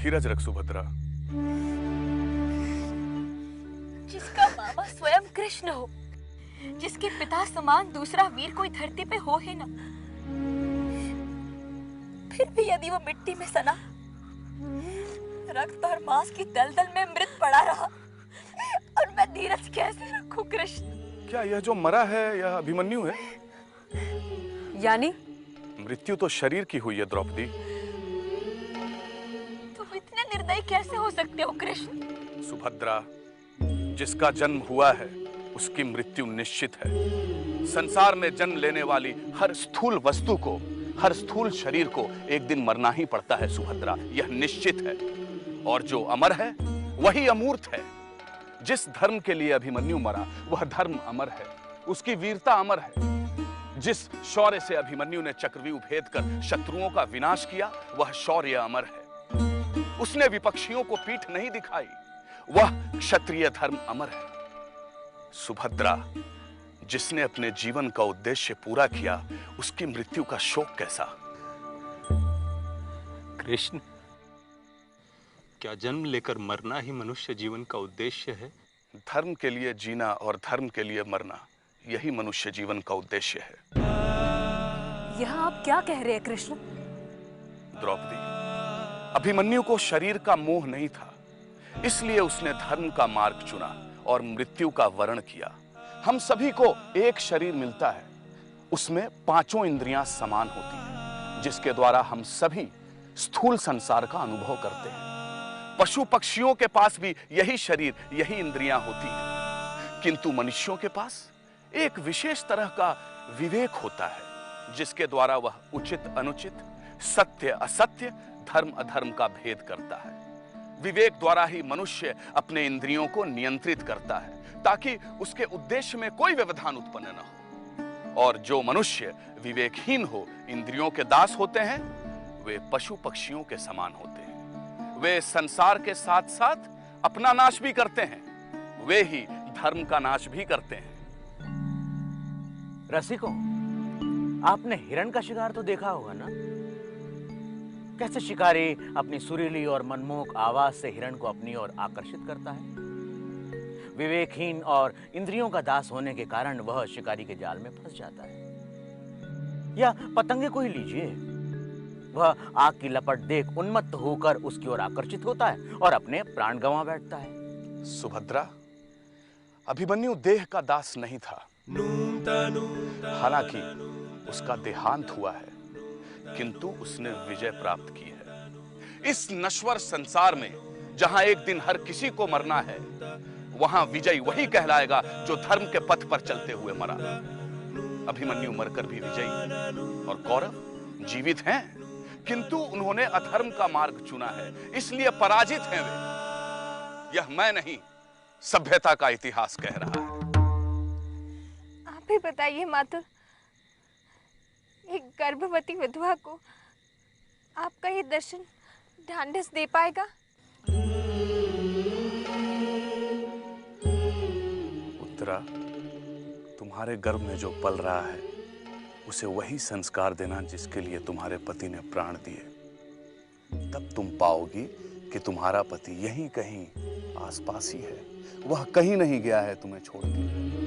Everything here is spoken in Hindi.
धीरज रख सुभद्रा। जिसका मामा स्वयं कृष्ण हो, जिसके पिता समान दूसरा वीर कोई धरती पे हो ही ना, फिर भी यदि वो मिट्टी में सना, रक्त और मांस की दलदल में मृत पड़ा रहा, और मैं धीरज कैसे रखूं कृष्ण? क्या यह जो मरा है यह अभिमन्यु है? यानी मृत्यु तो शरीर की हुई है द्रौपदी। तुम इतने निर्दयी कैसे हो सकते हो कृष्ण? सुभद्रा, जिसका जन्म हुआ है उसकी मृत्यु निश्चित है। संसार में जन्म लेने वाली हर स्थूल वस्तु को, हर स्थूल शरीर को एक दिन मरना ही पड़ता है सुभद्रा, यह निश्चित है। और जो अमर है वही अमूर्त है। जिस धर्म के लिए अभिमन्यु मरा वह धर्म अमर है, उसकी वीरता अमर है। जिस शौर्य से अभिमन्यु ने चक्रव्यूह भेद कर शत्रुओं का विनाश किया वह शौर्य अमर है। उसने विपक्षियों को पीठ नहीं दिखाई, वह क्षत्रिय धर्म अमर है। सुभद्रा, जिसने अपने जीवन का उद्देश्य पूरा किया उसकी मृत्यु का शोक कैसा? कृष्ण, क्या जन्म लेकर मरना ही मनुष्य जीवन का उद्देश्य है? धर्म के लिए जीना और धर्म के लिए मरना, यही मनुष्य जीवन का उद्देश्य है। यह आप क्या कह रहे हैं कृष्ण? द्रौपदी, अभिमन्यु को शरीर का मोह नहीं था, इसलिए उसने धर्म का मार्ग चुना और मृत्यु का वरण किया। हम सभी को एक शरीर मिलता है, उसमें पांचों इंद्रियां समान होती हैं, जिसके द्वारा हम सभी स्थूल संसार का अनुभव करते हैं। पशु पक्षियों के पास भी यही शरीर, यही इंद्रियां होती हैं, किंतु मनुष्यों के पास एक विशेष तरह का विवेक होता है, जिसके द्वारा वह उचित अनुचित, सत्य असत्य, धर्म अधर्म का भेद करता है। विवेक द्वारा ही मनुष्य अपने इंद्रियों को नियंत्रित करता है, ताकि उसके उद्देश्य में कोई व्यवधान उत्पन्न न हो। और जो मनुष्य विवेकहीन हो, इंद्रियों के दास होते हैं, वे पशु पक्षियों के समान होते हैं। वे संसार के साथ साथ अपना नाश भी करते हैं, वे ही धर्म का नाश भी करते हैं। रसिकों, आपने हिरण का शिकार तो देखा होगा ना? कैसे शिकारी अपनी सुरीली और मनमोहक आवाज से हिरण को अपनी ओर आकर्षित करता है। विवेकहीन और इंद्रियों का दास होने के कारण वह शिकारी के जाल में फंस जाता है। या पतंगे को ही लीजिए, वह आग की लपट देख उन्मत्त होकर उसकी ओर आकर्षित होता है और अपने प्राण गंवा बैठता है। सुभद्रा, अभिमन्यु देह का दास नहीं था, हालांकि उसका देहांत हुआ है, किंतु उसने विजय प्राप्त की है। इस नश्वर संसार में जहां एक दिन हर किसी को मरना है, वहां विजयी वही कहलाएगा जो धर्म के पथ पर चलते हुए मरा। अभिमन्यु मरकर भी विजयी और कौरव जीवित हैं, किंतु उन्होंने अधर्म का मार्ग चुना है, इसलिए पराजित हैं वे। यह मैं नहीं, सभ्यता का इतिहास कह रहा है। आप भी बताइए मातु, एक गर्भवती विधवा को आपका ये दर्शन ढांढस दे पाएगा? उत्तरा, तुम्हारे गर्भ में जो पल रहा है उसे वही संस्कार देना जिसके लिए तुम्हारे पति ने प्राण दिए। तब तुम पाओगी कि तुम्हारा पति यहीं कहीं आसपास ही है, वह कहीं नहीं गया है तुम्हें छोड़ के।